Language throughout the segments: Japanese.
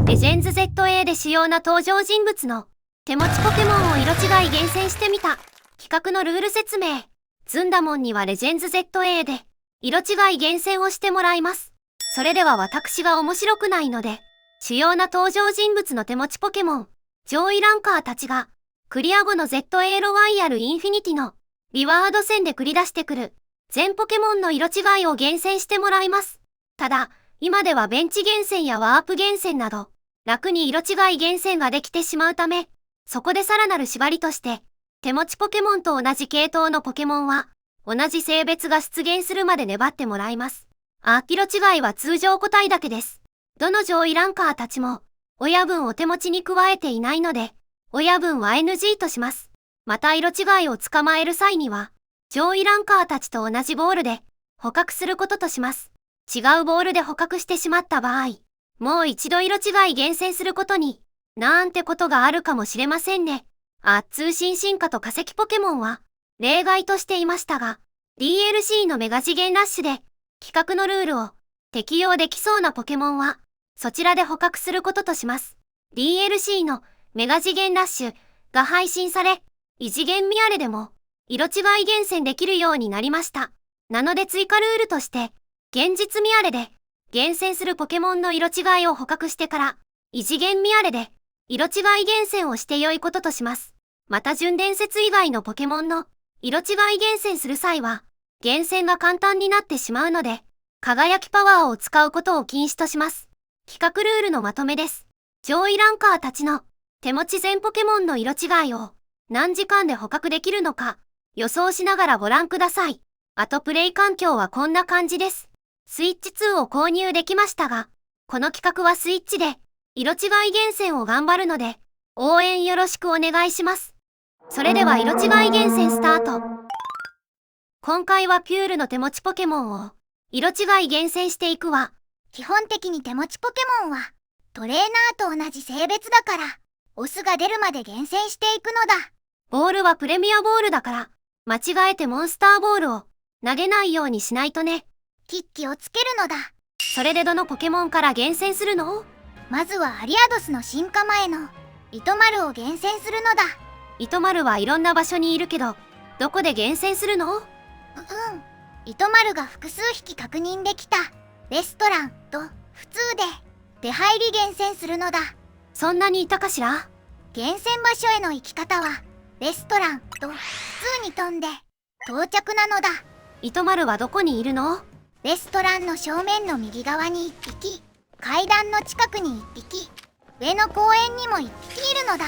レジェンズ ZA で主要な登場人物の手持ちポケモンを色違い厳選してみた。企画のルール説明。ずんだもんにはレジェンズ ZA で色違い厳選をしてもらいます。それでは私が面白くないので、主要な登場人物の手持ちポケモン、上位ランカーたちが、クリア後の ZA ロワイヤルインフィニティのリワード戦で繰り出してくる全ポケモンの色違いを厳選してもらいます。ただ、今ではベンチ厳選やワープ厳選など、楽に色違い厳選ができてしまうため、そこでさらなる縛りとして、手持ちポケモンと同じ系統のポケモンは、同じ性別が出現するまで粘ってもらいます。色違いは通常個体だけです。どの上位ランカーたちも、親分を手持ちに加えていないので、親分は NG とします。また色違いを捕まえる際には、上位ランカーたちと同じボールで捕獲することとします。違うボールで捕獲してしまった場合、もう一度色違い厳選することに、なんてことがあるかもしれませんね。通信進化と化石ポケモンは、例外としていましたが、DLC のメガ次元ラッシュで、企画のルールを適用できそうなポケモンは、そちらで捕獲することとします。DLC のメガ次元ラッシュが配信され、異次元ミアレでも、色違い厳選できるようになりました。なので追加ルールとして、現実ミアレで厳選するポケモンの色違いを捕獲してから、異次元ミアレで色違い厳選をして良いこととします。また純伝説以外のポケモンの色違い厳選する際は、厳選が簡単になってしまうので、輝きパワーを使うことを禁止とします。企画ルールのまとめです。上位ランカーたちの手持ち全ポケモンの色違いを何時間で捕獲できるのか予想しながらご覧ください。プレイ環境はこんな感じです。スイッチ2を購入できましたが、この企画はスイッチで色違い厳選を頑張るので、応援よろしくお願いします。それでは色違い厳選スタート。今回はピュールの手持ちポケモンを色違い厳選していくわ。基本的に手持ちポケモンはトレーナーと同じ性別だから、オスが出るまで厳選していくのだ。ボールはプレミアボールだから、間違えてモンスターボールを投げないようにしないとね。キッキをつけるのだ。それでどのポケモンから厳選するの？まずはアリアドスの進化前の糸丸を厳選するのだ。糸丸はいろんな場所にいるけど、どこで厳選するの？糸丸が複数匹確認できたレストランと普通で出入り厳選するのだ。そんなにいたかしら？厳選場所への行き方はレストランと普通に飛んで到着なのだ。糸丸はどこにいるの？レストランの正面の右側に1匹、階段の近くに1匹、上の公園にも1匹いるのだ。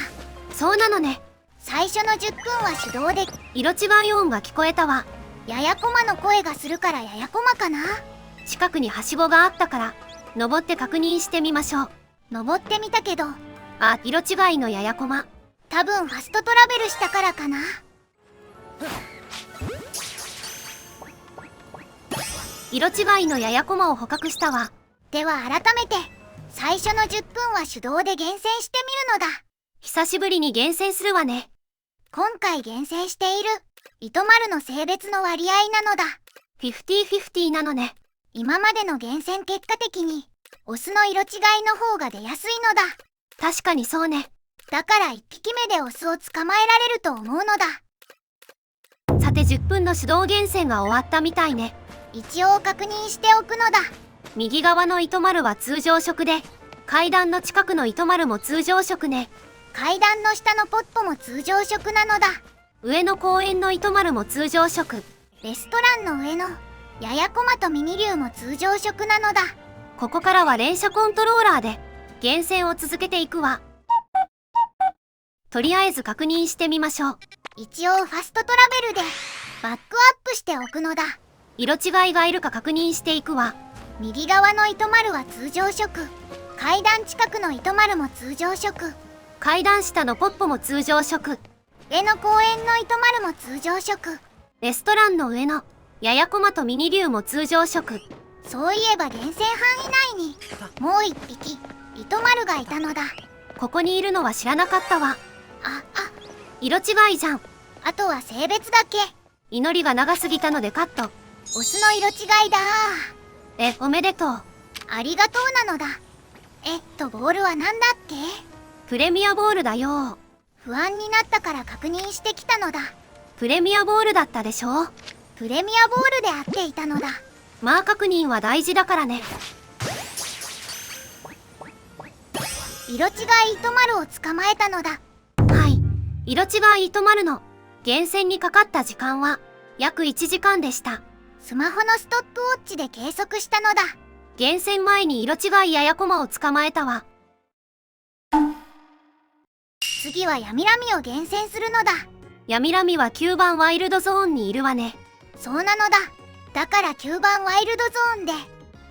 そうなのね。最初の10分は手動で。色違い音が聞こえたわ。ややこまの声がするからややこまかな。近くにはしごがあったから登って確認してみましょう。登ってみたけど、色違いのややこま。多分ファストトラベルしたからかな。色違いのややこまを捕獲したわ。では改めて最初の10分は手動で厳選してみるのだ。久しぶりに厳選するわね。今回厳選している糸丸の性別の割合なのだ。50-50なのね。今までの厳選結果的にオスの色違いの方が出やすいのだ。確かにそうね。だから1匹目でオスを捕まえられると思うのだ。さて10分の手動厳選が終わったみたいね。一応確認しておくのだ。右側の糸丸は通常色で、階段の近くの糸丸も通常色ね。階段の下のポッポも通常色なのだ。上の公園の糸丸も通常色。レストランの上のややこまとミニ竜も通常色なのだ。ここからは連射コントローラーで厳選を続けていくわ。とりあえず確認してみましょう。一応ファストトラベルでバックアップしておくのだ。色違いがいるか確認していくわ。右側の糸丸は通常色、階段近くの糸丸も通常色、階段下のポッポも通常色、上の公園の糸丸も通常色、レストランの上のややこまとミニ竜も通常色。そういえば厳選範囲内にもう1匹糸丸がいたのだ。ここにいるのは知らなかったわ。色違いじゃん。あとは性別だけ。祈りが長すぎたのでカット。オスの色違いだ。おめでとう。ありがとうなのだ。ボールは何だっけ？プレミアボールだよ。不安になったから確認してきたのだ。プレミアボールだったでしょ。プレミアボールであっていたのだ。まあ確認は大事だからね。色違い糸丸を捕まえたのだ。はい。色違い糸丸の厳選にかかった時間は約1時間でした。スマホのストップウォッチで計測したのだ。厳選前に色違いややこまを捕まえたわ。次は闇ラミを厳選するのだ。闇ラミは9番ワイルドゾーンにいるわね。そうなのだ。だから9番ワイルドゾーンで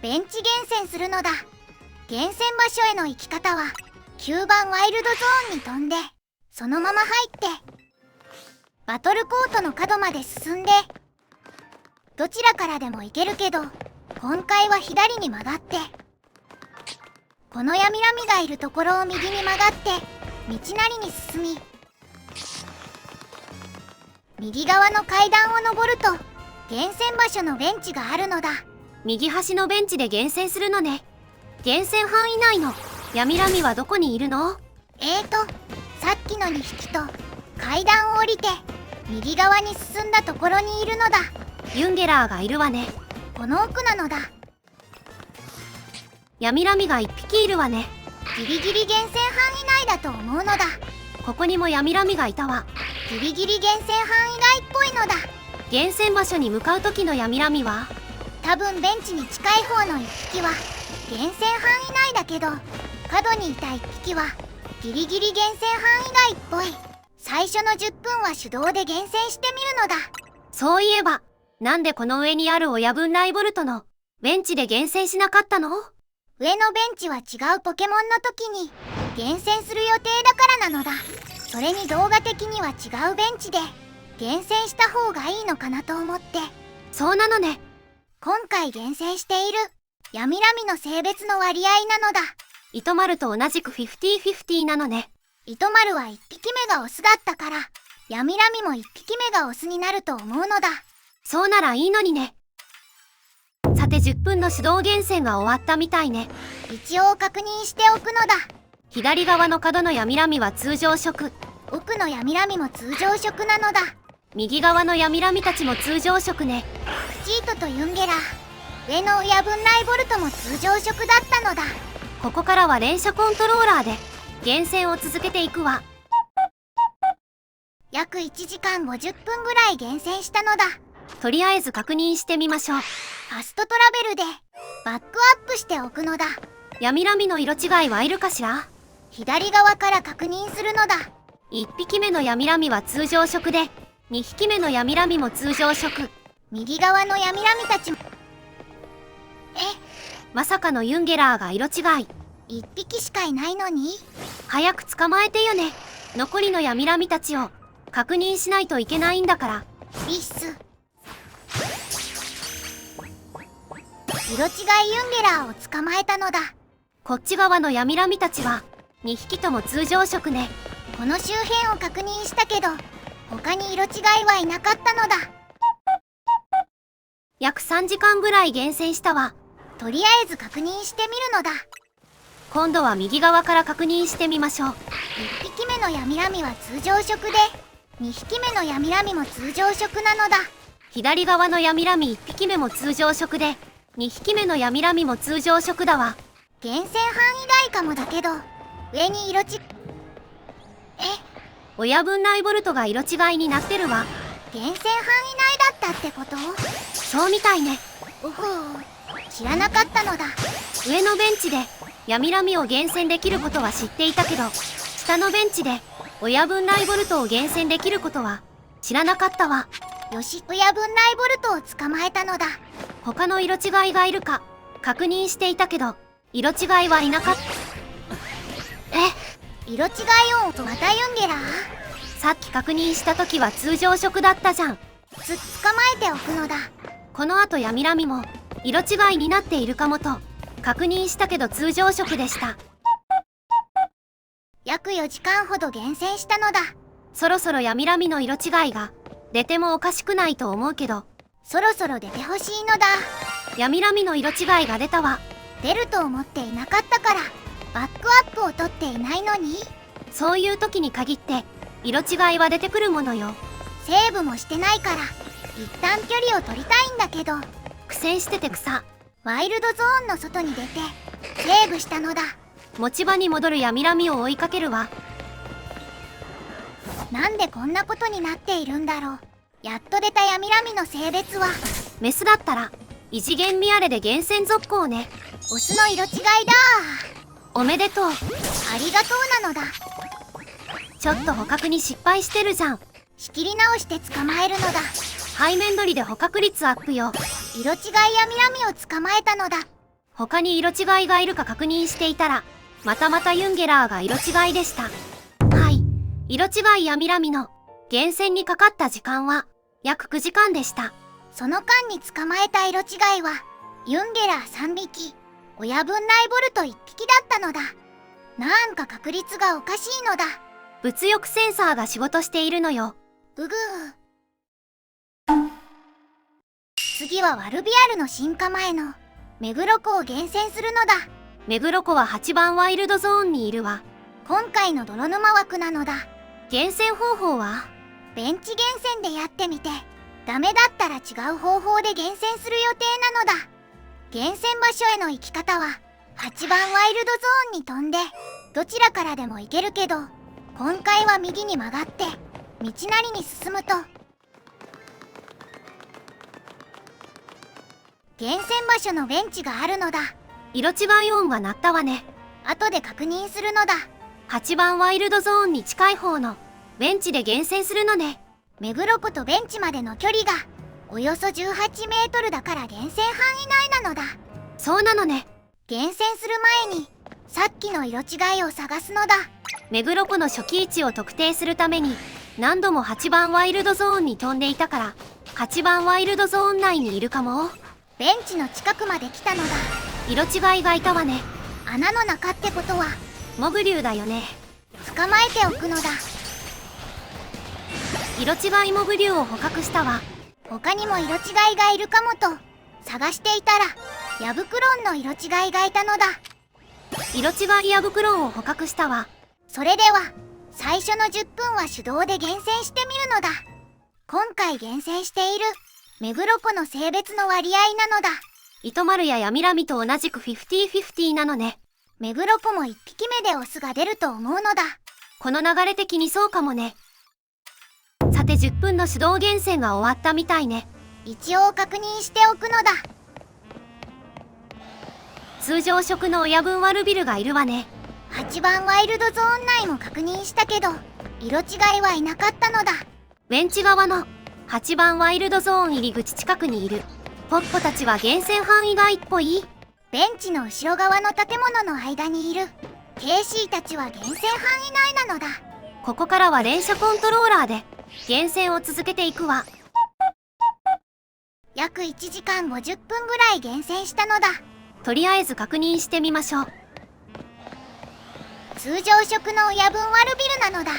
ベンチ厳選するのだ。厳選場所への行き方は9番ワイルドゾーンに飛んでそのまま入ってバトルコートの角まで進んでどちらからでも行けるけど今回は左に曲がってこの闇ラミがいるところを右に曲がって道なりに進み右側の階段を上ると厳選場所のベンチがあるのだ。右端のベンチで厳選するのね。厳選範囲内の闇ラミはどこにいるの？さっきの2匹と階段を降りて右側に進んだところにいるのだ。ユンゲラーがいるわね。この奥なのだ。闇ラミが1匹いるわね。ギリギリ厳選範囲内だと思うのだ。ここにも闇ラミがいたわ。ギリギリ厳選範囲外っぽいのだ。厳選場所に向かう時の闇ラミは多分ベンチに近い方の1匹は厳選範囲内だけど角にいた1匹はギリギリ厳選範囲外っぽい。最初の10分は手動で厳選してみるのだ。そういえばなんでこの上にある親分ライボルトのベンチで厳選しなかったの？上のベンチは違うポケモンの時に厳選する予定だからなのだ。それに動画的には違うベンチで厳選した方がいいのかなと思って。そうなのね。今回厳選している闇ラミの性別の割合なのだ。糸丸と同じく 50-50 なのね。糸丸は1匹目がオスだったから闇ラミも1匹目がオスになると思うのだ。そうならいいのにね。さて10分の手動厳選が終わったみたいね。一応確認しておくのだ。左側の角の闇ラミは通常色。奥の闇ラミも通常色なのだ。右側の闇ラミたちも通常色ね。プチートとユンゲラー、上の親分ライボルトも通常色だったのだ。ここからは連射コントローラーで厳選を続けていくわ。約1時間50分ぐらい厳選したのだ。とりあえず確認してみましょう。ファストトラベルでバックアップしておくのだ。闇ラミの色違いはいるかしら？左側から確認するのだ。1匹目の闇ラミは通常色で2匹目の闇ラミも通常色。右側の闇ラミたちもまさかのユンゲラーが色違い。1匹しかいないのに早く捕まえてよね。残りの闇ラミたちを確認しないといけないんだから。リッス色違いユンゲラーを捕まえたのだ。こっち側の闇ラミたちは2匹とも通常色ね。この周辺を確認したけど他に色違いはいなかったのだ。約3時間ぐらい厳選したわ。とりあえず確認してみるのだ。今度は右側から確認してみましょう。1匹目の闇ラミは通常色で2匹目の闇ラミも通常色なのだ。左側の闇ラミ1匹目も通常色で2匹目の闇ラミも通常色だわ。厳選範囲外かもだけど上に色違親分ライボルトが色違いになってるわ。厳選範囲内だったってこと？そうみたいね。おほう、知らなかったのだ。上のベンチで闇ラミを厳選できることは知っていたけど下のベンチで親分ライボルトを厳選できることは知らなかったわ。よし、親分ライボルトを捕まえたのだ。他の色違いがいるか確認していたけど色違いはいなかった。色違いをまたユンゲラー？さっき確認した時は通常色だったじゃん。捕まえておくのだ。この後闇ラミも色違いになっているかもと確認したけど通常色でした。約4時間ほど厳選したのだ。そろそろ闇ラミの色違いが出てもおかしくないと思うけどそろそろ出てほしいのだ。闇ラミの色違いが出たわ。出ると思っていなかったからバックアップを取っていないのに。そういう時に限って色違いは出てくるものよ。セーブもしてないから一旦距離を取りたいんだけど、苦戦してて草。ワイルドゾーンの外に出てセーブしたのだ。持ち場に戻るヤミラミを追いかけるわ。なんでこんなことになっているんだろう。やっと出たヤミラミの性別はメスだったら異次元ミアレで厳選続行ね。オスの色違いだ。おめでとう。ありがとうなのだ。ちょっと捕獲に失敗してるじゃん。仕切り直して捕まえるのだ。背面取りで捕獲率アップよ。色違いヤミラミを捕まえたのだ。他に色違いがいるか確認していたら、またユンゲラーが色違いでした。はい、色違いヤミラミの厳選にかかった時間は約9時間でした。その間に捕まえた色違いはユンゲラー3匹、親分ナイボルト1匹だったのだ。なんか確率がおかしいのだ。物欲センサーが仕事しているのよ。うぐー。次はワルビアルの進化前の目黒湖を厳選するのだ。目黒湖は8番ワイルドゾーンにいるわ。今回の泥沼枠なのだ。厳選方法はベンチ厳選でやってみて、ダメだったら違う方法で厳選する予定なのだ。厳選場所への行き方は8番ワイルドゾーンに飛んでどちらからでも行けるけど、今回は右に曲がって道なりに進むと厳選場所のベンチがあるのだ。色違い音が鳴ったわね。後で確認するのだ。8番ワイルドゾーンに近い方のベンチで厳選するのね。目黒湖とベンチまでの距離がおよそ18メートルだから厳選範囲内なのだ。そうなのね。厳選する前にさっきの色違いを探すのだ。目黒湖の初期位置を特定するために何度も8番ワイルドゾーンに飛んでいたから、8番ワイルドゾーン内にいるかも。ベンチの近くまで来たのだ。色違いがいたわね。穴の中ってことはモグリュウだよね。捕まえておくのだ。色違いモグリュウを捕獲したわ。他にも色違いがいるかもと探していたらヤブクロンの色違いがいたのだ。色違いヤブクロンを捕獲したわ。それでは最初の10分は手動で厳選してみるのだ。今回厳選している目黒湖の性別の割合なのだ。糸丸やヤミラミと同じく 50-50 なのね。目黒湖も1匹目でオスが出ると思うのだ。この流れ的にそうかもね。さて10分の手動厳選が終わったみたいね。一応確認しておくのだ。通常色の親分ワルビルがいるわね。8番ワイルドゾーン内も確認したけど色違いはいなかったのだ。ベンチ側の8番ワイルドゾーン入り口近くにいるポッポたちは厳選範囲外っぽい。ベンチの後ろ側の建物の間にいるケーシーたちは厳選範囲内なのだ。ここからは連射コントローラーで厳選を続けていくわ。約1時間50分ぐらい厳選したのだ。とりあえず確認してみましょう。通常色の親分ワルビルなのだ。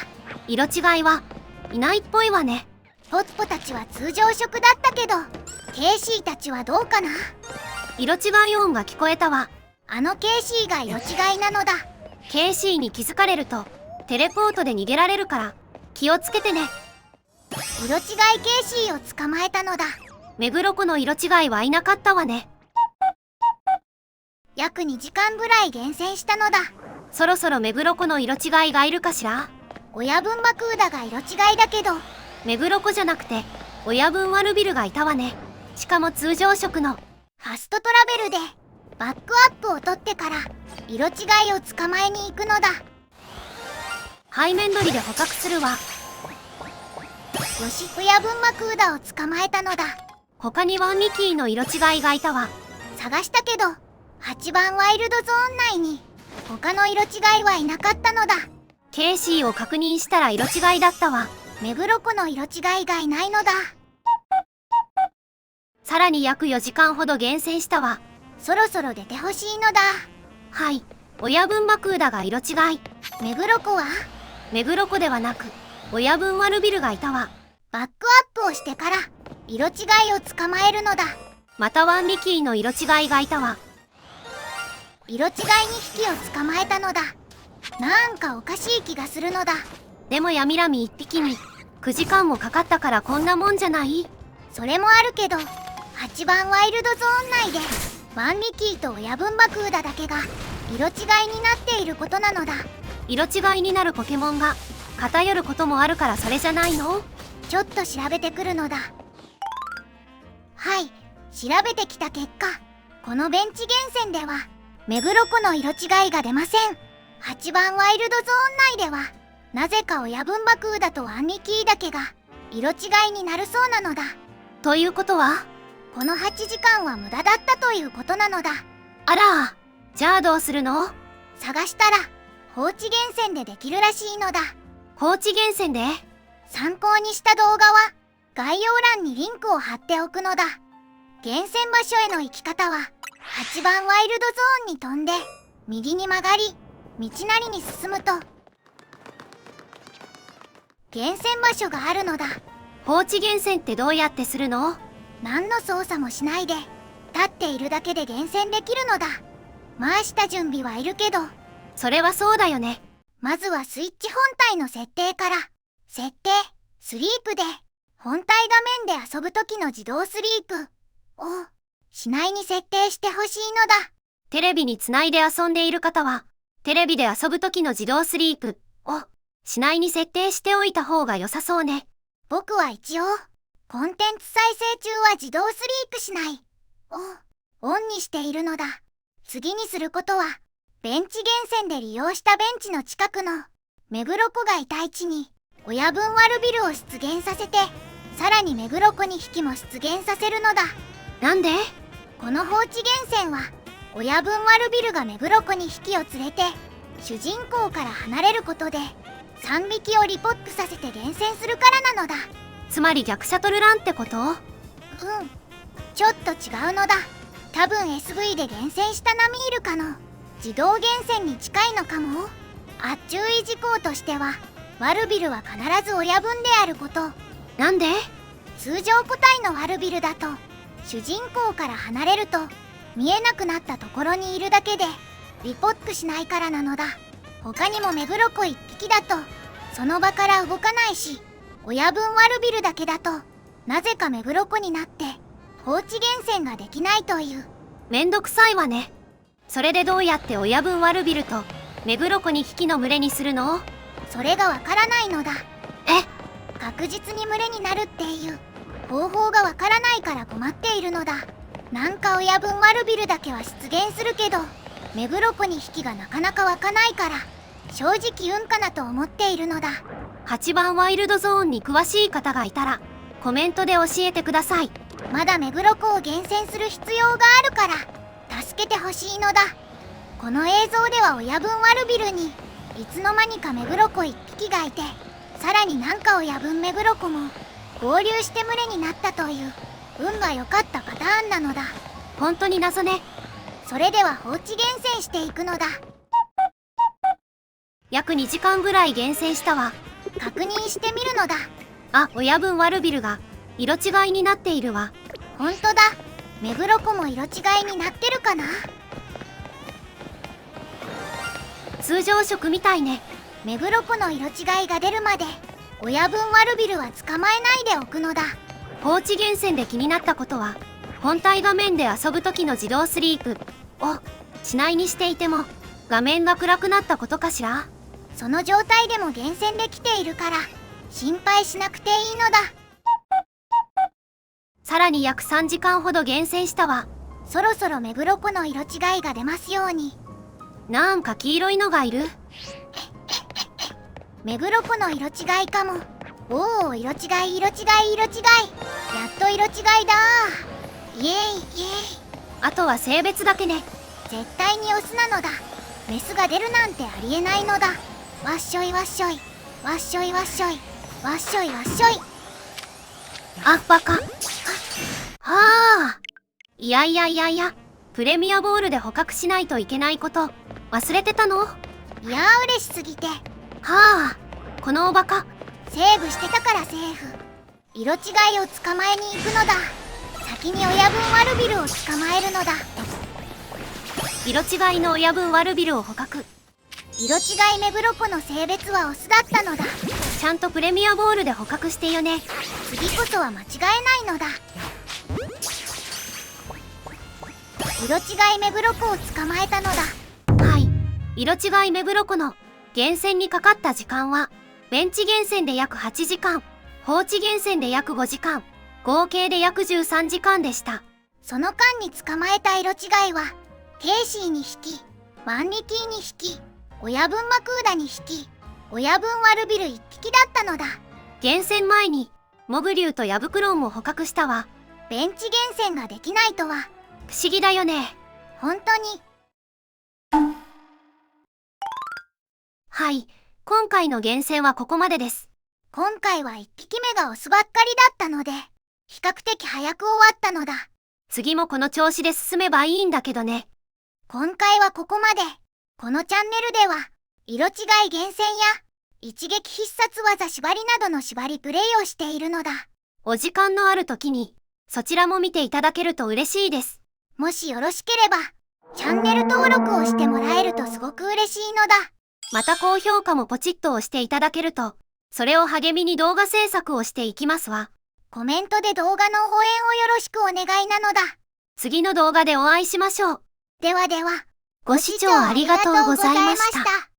色違いはいないっぽいわね。ポッポたちは通常色だったけどケーシーたちはどうかな。色違い音が聞こえたわ。あのケーシーが色違いなのだ。ケーシーに気づかれるとテレポートで逃げられるから気をつけてね。色違いケーシーを捕まえたのだ。目黒湖の色違いはいなかったわね。約2時間ぐらい厳選したのだ。そろそろ目黒湖の色違いがいるかしら。親分バクーダが色違いだけど目黒湖じゃなくて親分ワルビルがいたわね。しかも通常色のファストトラベルでバックアップを取ってから色違いを捕まえに行くのだ。背面取りで捕獲するわ。よし、親分バクーダを捕まえたのだ。他にワンミキーの色違いがいたわ。探したけど8番ワイルドゾーン内に他の色違いはいなかったのだ。ケーシーを確認したら色違いだったわ。目黒湖の色違いがいないのだ。さらに約4時間ほど厳選したわ。そろそろ出てほしいのだ。はい、親分バクーダが色違い。目黒湖は目黒湖ではなく親分ワルビルがいたわ。バックアップをしてから色違いを捕まえるのだ。またワンミキーの色違いがいたわ。色違いに引きを捕まえたのだ。なんかおかしい気がするのだ。でもヤミラミ1匹に9時間もかかったからこんなもんじゃない？それもあるけど、8番ワイルドゾーン内でワンリキーと親分バクーダだけが色違いになっていることなのだ。色違いになるポケモンが偏ることもあるからそれじゃないの？ちょっと調べてくるのだ。はい、調べてきた結果、このベンチ厳選では目黒湖の色違いが出ません。8番ワイルドゾーン内ではなぜか親分バクーダとワンリキーだけが色違いになるそうなのだ。ということは、この8時間は無駄だったということなのだ。あら、じゃあどうするの？探したら放置厳選でできるらしいのだ。放置厳選で？参考にした動画は概要欄にリンクを貼っておくのだ。厳選場所への行き方は8番ワイルドゾーンに飛んで右に曲がり、道なりに進むと厳選場所があるのだ。放置厳選ってどうやってするの？何の操作もしないで立っているだけで厳選できるのだ。回した準備はいるけど、それはそうだよね。まずはスイッチ本体の設定から。設定、スリープで本体画面で遊ぶ時の自動スリープをしないに設定してほしいのだ。テレビにつないで遊んでいる方は、テレビで遊ぶ時の自動スリープをしないに設定しておいた方が良さそうね。僕は一応コンテンツ再生中は自動スリープしないをオンにしているのだ。次にすることは、ベンチ厳選で利用したベンチの近くの目黒湖がいた位置に親分ワルビルを出現させて、さらに目黒湖に引きも出現させるのだ。なんで？この放置厳選は親分ワルビルが目黒湖に引きを連れて主人公から離れることで3匹をリポップさせて厳選するからなのだ。つまり逆シャトルランってこと？ちょっと違うのだ。多分 SV で厳選したナミイルカの自動厳選に近いのかも。注意事項としては、ワルビルは必ず親分であること。なんで？通常個体のワルビルだと主人公から離れると見えなくなったところにいるだけでリポップしないからなのだ。他にも目黒湖1匹だとその場から動かないし、親分ワルビルだけだとなぜか目黒湖になって放置厳選ができないという。めんどくさいわね。それでどうやって親分ワルビルと目黒湖に引きの群れにするの？それがわからないのだ。え？確実に群れになるっていう方法がわからないから困っているのだ。なんか親分ワルビルだけは出現するけど、目黒湖に引きがなかなか湧かないから正直運かなと思っているのだ。8番ワイルドゾーンに詳しい方がいたらコメントで教えてください。まだ目黒湖を厳選する必要があるから助けてほしいのだ。この映像では親分ワルビルにいつの間にか目黒湖1匹がいて、さらになんか親分目黒湖も合流して群れになったという運が良かったパターンなのだ。本当に謎ね。それでは放置厳選していくのだ。約2時間ぐらい厳選したわ。確認してみるのだ。あ、親分ワルビルが色違いになっているわ。ほんとだ。目黒湖も色違いになってるかな。通常色みたいね。目黒湖の色違いが出るまで親分ワルビルは捕まえないでおくのだ。放置厳選で気になったことは、本体画面で遊ぶ時の自動スリープをしないにしていても画面が暗くなったことかしら。その状態でも厳選できているから心配しなくていいのだ。さらに約3時間ほど厳選したわ。そろそろ目黒湖の色違いが出ますように。なんか黄色いのがいる。目黒湖の色違いかも。おお、色違い色違い色違い。やっと色違いだー。イエイイエイ。あとは性別だけね。絶対にオスなのだ。メスが出るなんてありえないのだ。わっしょいわっしょい。わっしょいわっしょい。わっしょいわっしょい。あ、バカ。はあ。いやいやいやいや、プレミアボールで捕獲しないといけないこと忘れてたの？いやー嬉しすぎて。はあ、このおバカ。セーブしてたからセーフ。色違いを捕まえに行くのだ。先に親分ワルビルを捕まえるのだ。色違いの親分ワルビルを捕獲。色違い目黒子の性別はオスだったのだ。ちゃんとプレミアボールで捕獲してよね。次こそは間違えないのだ。色違い目黒子を捕まえたのだ。はい。色違い目黒子の厳選にかかった時間は、ベンチ厳選で約8時間、放置厳選で約5時間、合計で約13時間でした。その間に捕まえた色違いは、ケイシーに匹、ワンリティに匹、親分マクーダに匹、親分ワルビル1匹だったのだ。厳選前に、モブリュウとヤブクロンも捕獲したわ。ベンチ厳選ができないとは、不思議だよね。本当に。はい。今回の厳選はここまでです。今回は1匹目がオスばっかりだったので、比較的早く終わったのだ。次もこの調子で進めばいいんだけどね。今回はここまで。このチャンネルでは、色違い厳選や、一撃必殺技縛りなどの縛りプレイをしているのだ。お時間のある時に、そちらも見ていただけると嬉しいです。もしよろしければ、チャンネル登録をしてもらえるとすごく嬉しいのだ。また高評価もポチッと押していただけると、それを励みに動画制作をしていきますわ。コメントで動画の応援をよろしくお願いなのだ。次の動画でお会いしましょう。ではでは、ご視聴ありがとうございました。